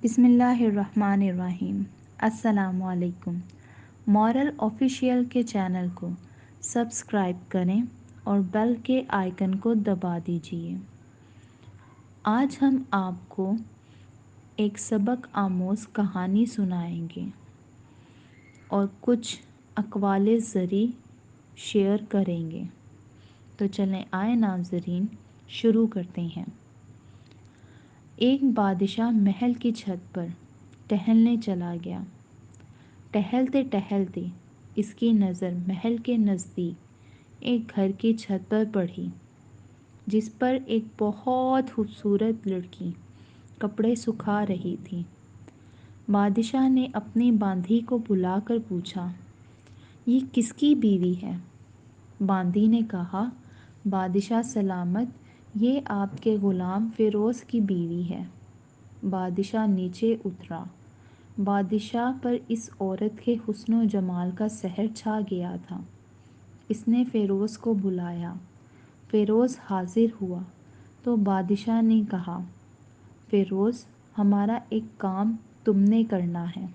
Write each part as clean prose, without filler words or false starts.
بسم اللہ الرحمن الرحیم۔ السلام علیکم۔ مورل آفیشیل کے چینل کو سبسکرائب کریں اور بیل کے آئیکن کو دبا دیجیے۔ آج ہم آپ کو ایک سبق آموز کہانی سنائیں گے اور کچھ اقوال زرعی شیئر کریں گے۔ تو چلیں آئے ناظرین شروع کرتے ہیں۔ ایک بادشاہ محل کی چھت پر ٹہلنے چلا گیا۔ ٹہلتے ٹہلتے اس کی نظر محل کے نزدیک ایک گھر کی چھت پر پڑی، جس پر ایک بہت خوبصورت لڑکی کپڑے سکھا رہی تھی۔ بادشاہ نے اپنی باندھی کو بلا کر پوچھا، یہ کس کی بیوی ہے؟ باندھی نے کہا، بادشاہ سلامت، یہ آپ کے غلام فیروز کی بیوی ہے۔ بادشاہ نیچے اترا۔ بادشاہ پر اس عورت کے حسن و جمال کا سحر چھا گیا تھا۔ اس نے فیروز کو بلایا۔ فیروز حاضر ہوا تو بادشاہ نے کہا، فیروز، ہمارا ایک کام تم نے کرنا ہے۔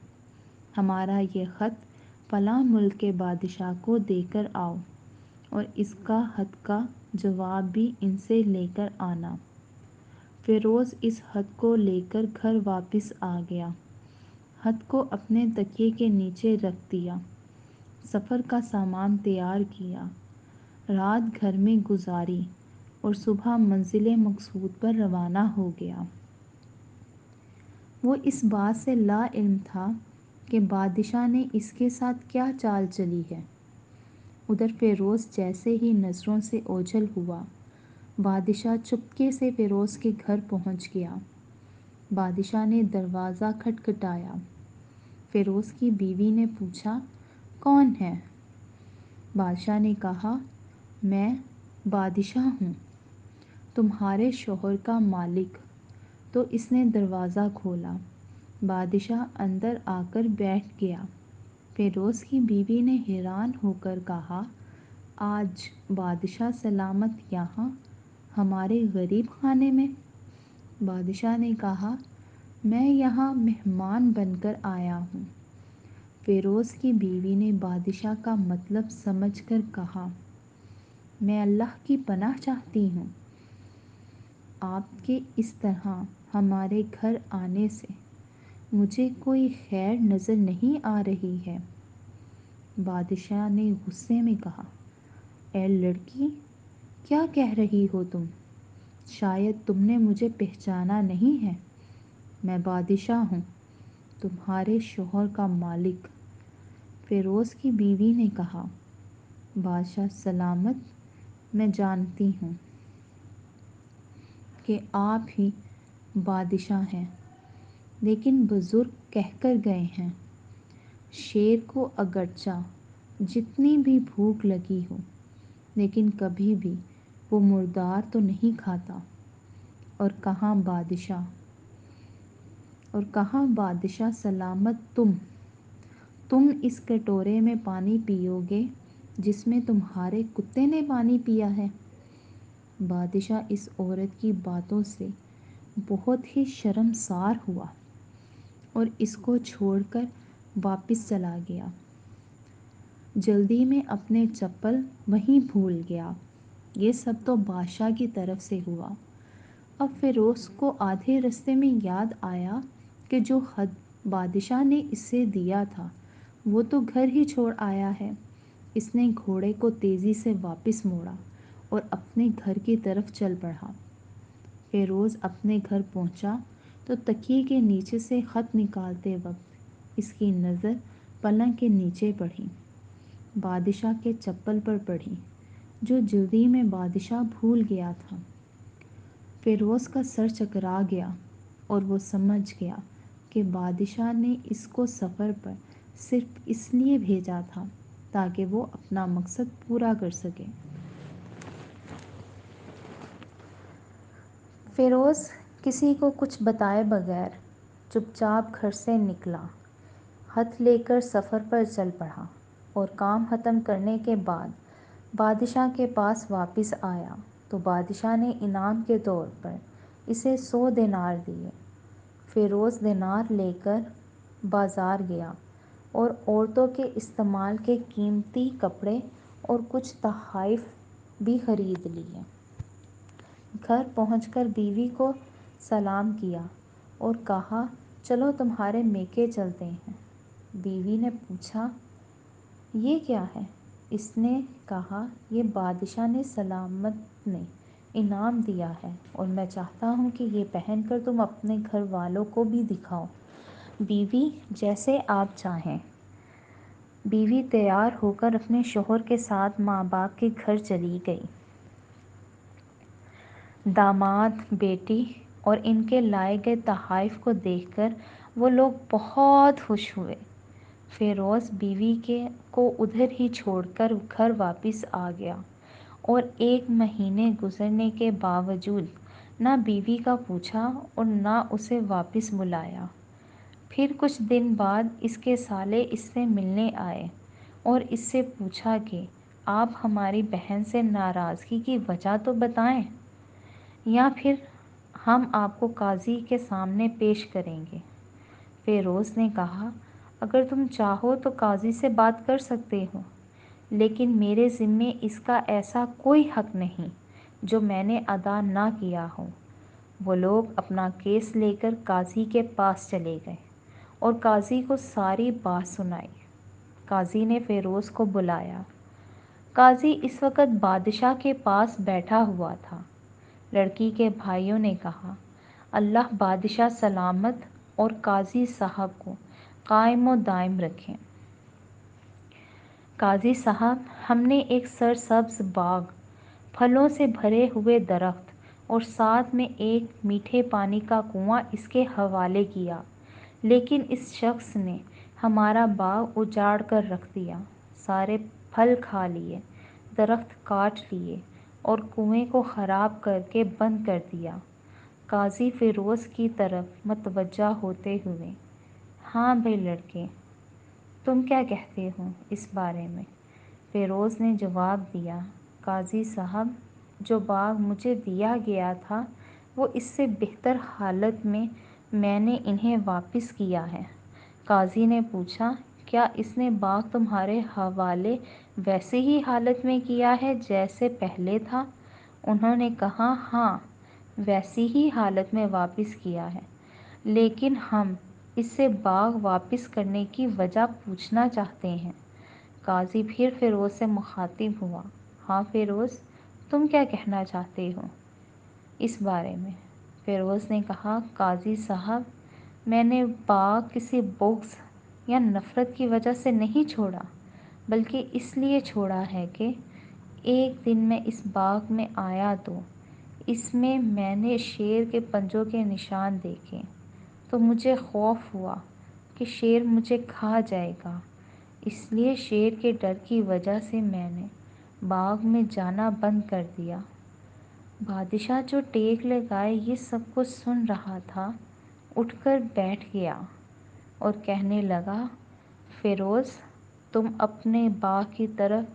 ہمارا یہ خط فلاں ملک کے بادشاہ کو دے کر آؤ اور اس کا خط کا جواب بھی ان سے لے کر آنا۔ فیروز اس خط کو لے کر گھر واپس آ گیا۔ خط کو اپنے تکیے کے نیچے رکھ دیا۔ سفر کا سامان تیار کیا۔ رات گھر میں گزاری اور صبح منزل مقصود پر روانہ ہو گیا۔ وہ اس بات سے لا علم تھا کہ بادشاہ نے اس کے ساتھ کیا چال چلی ہے۔ ادھر فیروز جیسے ہی نظروں سے اوجھل ہوا، بادشاہ چپکے سے فیروز کے گھر پہنچ گیا۔ بادشاہ نے دروازہ کھٹکھٹایا۔ فیروز کی بیوی نے پوچھا، کون ہے؟ بادشاہ نے کہا، میں بادشاہ ہوں، تمہارے شوہر کا مالک۔ تو اس نے دروازہ کھولا۔ بادشاہ اندر آ کر بیٹھ گیا۔ فیروز کی بیوی نے حیران ہو کر کہا، آج بادشاہ سلامت یہاں ہمارے غریب خانے میں؟ بادشاہ نے کہا، میں یہاں مہمان بن کر آیا ہوں۔ فیروز کی بیوی نے بادشاہ کا مطلب سمجھ کر کہا، میں اللہ کی پناہ چاہتی ہوں، آپ کے اس طرح ہمارے گھر آنے سے مجھے کوئی خیر نظر نہیں آ رہی ہے۔ بادشاہ نے غصے میں کہا، اے لڑکی، کیا کہہ رہی ہو تم؟ شاید تم نے مجھے پہچانا نہیں ہے۔ میں بادشاہ ہوں، تمہارے شوہر کا مالک۔ فیروز کی بیوی نے کہا، بادشاہ سلامت، میں جانتی ہوں کہ آپ ہی بادشاہ ہیں، لیکن بزرگ کہہ کر گئے ہیں، شیر کو اگرچہ جتنی بھی بھوک لگی ہو لیکن کبھی بھی وہ مردار تو نہیں کھاتا۔ اور کہاں بادشاہ سلامت تم اس کٹورے میں پانی پیو گے جس میں تمہارے کتے نے پانی پیا ہے؟ بادشاہ اس عورت کی باتوں سے بہت ہی شرمسار ہوا اور اس کو چھوڑ کر واپس چلا گیا۔ جلدی میں اپنے چپل وہیں بھول گیا۔ یہ سب تو بادشاہ کی طرف سے ہوا۔ اب فیروز کو آدھے رستے میں یاد آیا کہ جو خط بادشاہ نے اس سے دیا تھا وہ تو گھر ہی چھوڑ آیا ہے۔ اس نے گھوڑے کو تیزی سے واپس موڑا اور اپنے گھر کی طرف چل پڑا۔ فیروز اپنے گھر پہنچا تو تکیے کے نیچے سے خط نکالتے وقت اس کی نظر پلنگ کے نیچے پڑی۔ بادشاہ کے چپل پر پڑی، جو جلدی میں بادشاہ بھول گیا تھا۔ فیروز کا سر چکرا گیا اور وہ سمجھ گیا کہ بادشاہ نے اس کو سفر پر صرف اس لیے بھیجا تھا تاکہ وہ اپنا مقصد پورا کر سکے۔ فیروز کسی کو کچھ بتائے بغیر چپ چاپ گھر سے نکلا، خط لے کر سفر پر چل پڑا اور کام ختم کرنے کے بعد بادشاہ کے پاس واپس آیا تو بادشاہ نے انعام کے طور پر اسے 100 دینار دیے۔ فیروز دینار لے کر بازار گیا اور عورتوں کے استعمال کے قیمتی کپڑے اور کچھ تحائف بھی خرید لیے۔ گھر پہنچ کر بیوی کو سلام کیا اور کہا چلو تمہارے میکے چلتے ہیں۔ بیوی نے پوچھا یہ کیا ہے؟ اس نے کہا یہ بادشاہ نے سلامت نے انعام دیا ہے اور میں چاہتا ہوں کہ یہ پہن کر تم اپنے گھر والوں کو بھی دکھاؤ۔ بیوی جیسے آپ چاہیں۔ بیوی تیار ہو کر اپنے شوہر کے ساتھ ماں باپ کے گھر چلی گئی۔ داماد، بیٹی اور ان کے لائے گئے تحائف کو دیکھ کر وہ لوگ بہت خوش ہوئے۔ فیروز بیوی کو ادھر ہی چھوڑ کر گھر واپس آ گیا اور 1 مہینے گزرنے کے باوجود نہ بیوی کا پوچھا اور نہ اسے واپس بلایا۔ پھر کچھ دن بعد اس کے سالے اس سے ملنے آئے اور اس سے پوچھا کہ آپ ہماری بہن سے ناراضگی کی وجہ تو بتائیں، یا پھر ہم آپ کو قاضی کے سامنے پیش کریں گے۔ فیروز نے کہا اگر تم چاہو تو قاضی سے بات کر سکتے ہو، لیکن میرے ذمے اس کا ایسا کوئی حق نہیں جو میں نے ادا نہ کیا ہو۔ وہ لوگ اپنا کیس لے کر قاضی کے پاس چلے گئے اور قاضی کو ساری بات سنائی۔ قاضی نے فیروز کو بلایا۔ قاضی اس وقت بادشاہ کے پاس بیٹھا ہوا تھا۔ لڑکی کے بھائیوں نے کہا اللہ بادشاہ سلامت اور قاضی صاحب کو قائم و دائم رکھیں۔ قاضی صاحب، ہم نے ایک سرسبز باغ، پھلوں سے بھرے ہوئے درخت اور ساتھ میں ایک میٹھے پانی کا کنواں اس کے حوالے کیا، لیکن اس شخص نے ہمارا باغ اجاڑ کر رکھ دیا، سارے پھل کھا لیے، درخت کاٹ لیے اور کنویں کو خراب کر کے بند کر دیا۔ قاضی فیروز کی طرف متوجہ ہوتے ہوئے ہاں بھئی لڑکے، تم کیا کہتے ہو اس بارے میں؟ فیروز نے جواب دیا قاضی صاحب، جو باغ مجھے دیا گیا تھا وہ اس سے بہتر حالت میں نے انہیں واپس کیا ہے۔ قاضی نے پوچھا کیا اس نے باغ تمہارے حوالے ویسے ہی حالت میں کیا ہے جیسے پہلے تھا؟ انہوں نے کہا ہاں، ویسی ہی حالت میں واپس کیا ہے، لیکن ہم اس سے باغ واپس کرنے کی وجہ پوچھنا چاہتے ہیں۔ قاضی پھر فیروز سے مخاطب ہوا ہاں فیروز، تم کیا کہنا چاہتے ہو اس بارے میں؟ فیروز نے کہا قاضی صاحب، میں نے باغ کسی بغض یا نفرت کی وجہ سے نہیں چھوڑا، بلکہ اس لیے چھوڑا ہے کہ ایک دن میں اس باغ میں آیا تو اس میں نے شیر کے پنجوں کے نشان دیکھے، تو مجھے خوف ہوا کہ شیر مجھے کھا جائے گا، اس لیے شیر کے ڈر کی وجہ سے میں نے باغ میں جانا بند کر دیا۔ بادشاہ جو ٹیک لگائے یہ سب کچھ سن رہا تھا اٹھ کر بیٹھ گیا اور کہنے لگا فیروز، تم اپنے باغ کی طرف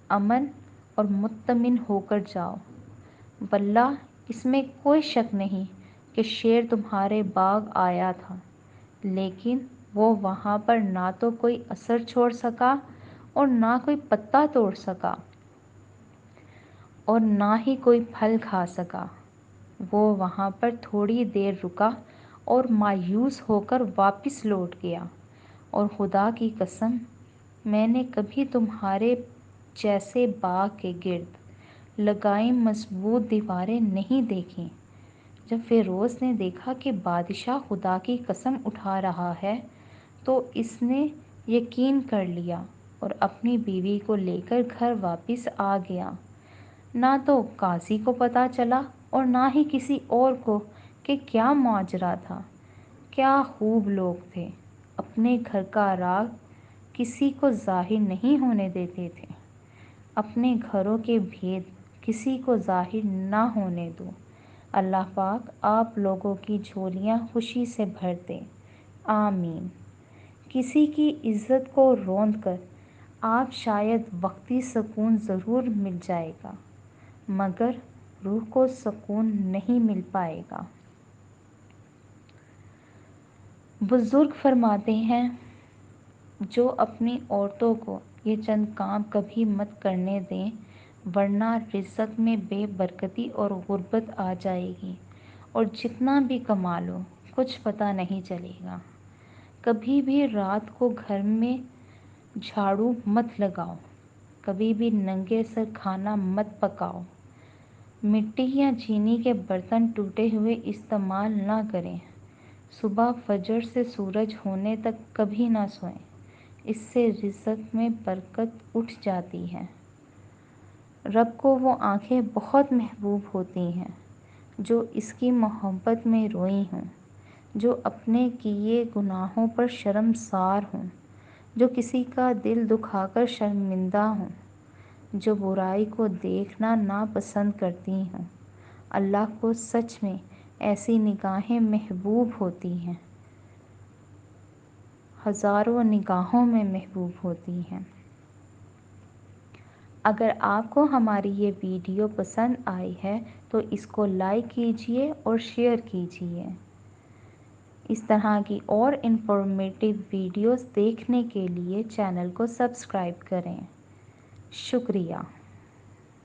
امن اور مطمئن ہو کر جاؤ، واللہ اس میں کوئی شک نہیں کہ شیر تمہارے باغ آیا تھا، لیکن وہ وہاں پر نہ تو کوئی اثر چھوڑ سکا اور نہ کوئی پتا توڑ سکا اور نہ ہی کوئی پھل کھا سکا۔ وہ وہاں پر تھوڑی دیر رکا اور مایوس ہو کر واپس لوٹ گیا، اور خدا کی قسم میں نے کبھی تمہارے جیسے باغ کے گرد لگائی مضبوط دیواریں نہیں دیکھیں۔ جب فیروز نے دیکھا کہ بادشاہ خدا کی قسم اٹھا رہا ہے تو اس نے یقین کر لیا اور اپنی بیوی کو لے کر گھر واپس آ گیا۔ نہ تو قاضی کو پتہ چلا اور نہ ہی کسی اور کو کہ کیا ماجرا تھا۔ کیا خوب لوگ تھے، اپنے گھر کا راز کسی کو ظاہر نہیں ہونے دیتے تھے۔ اپنے گھروں کے بھید کسی کو ظاہر نہ ہونے دو۔ اللہ پاک آپ لوگوں کی جھولیاں خوشی سے بھر دے، آمین۔ کسی کی عزت کو روند کر آپ شاید وقتی سکون ضرور مل جائے گا، مگر روح کو سکون نہیں مل پائے گا۔ بزرگ فرماتے ہیں، جو اپنی عورتوں کو یہ چند کام کبھی مت کرنے دیں، ورنہ رزق میں بے برکتی اور غربت آ جائے گی، اور جتنا بھی کما لو کچھ پتہ نہیں چلے گا۔ کبھی بھی رات کو گھر میں جھاڑو مت لگاؤ، کبھی بھی ننگے سر کھانا مت پکاؤ، مٹی یا چینی کے برتن ٹوٹے ہوئے استعمال نہ کریں، صبح فجر سے سورج ہونے تک کبھی نہ سوئیں، اس سے رزق میں برکت اٹھ جاتی ہے۔ رب کو وہ آنکھیں بہت محبوب ہوتی ہیں جو اس کی محبت میں روئی ہوں، جو اپنے کیے گناہوں پر شرمسار ہوں، جو کسی کا دل دکھا کر شرمندہ ہوں، جو برائی کو دیکھنا ناپسند کرتی ہوں۔ اللہ کو سچ میں ایسی نگاہیں محبوب ہوتی ہیں، ہزاروں نگاہوں میں محبوب ہوتی ہیں۔ اگر آپ کو ہماری یہ ویڈیو پسند آئی ہے تو اس کو لائک کیجیے اور شیئر کیجیے۔ اس طرح کی اور انفارمیٹیو ویڈیوز دیکھنے کے لیے چینل کو سبسکرائب کریں۔ شکریہ۔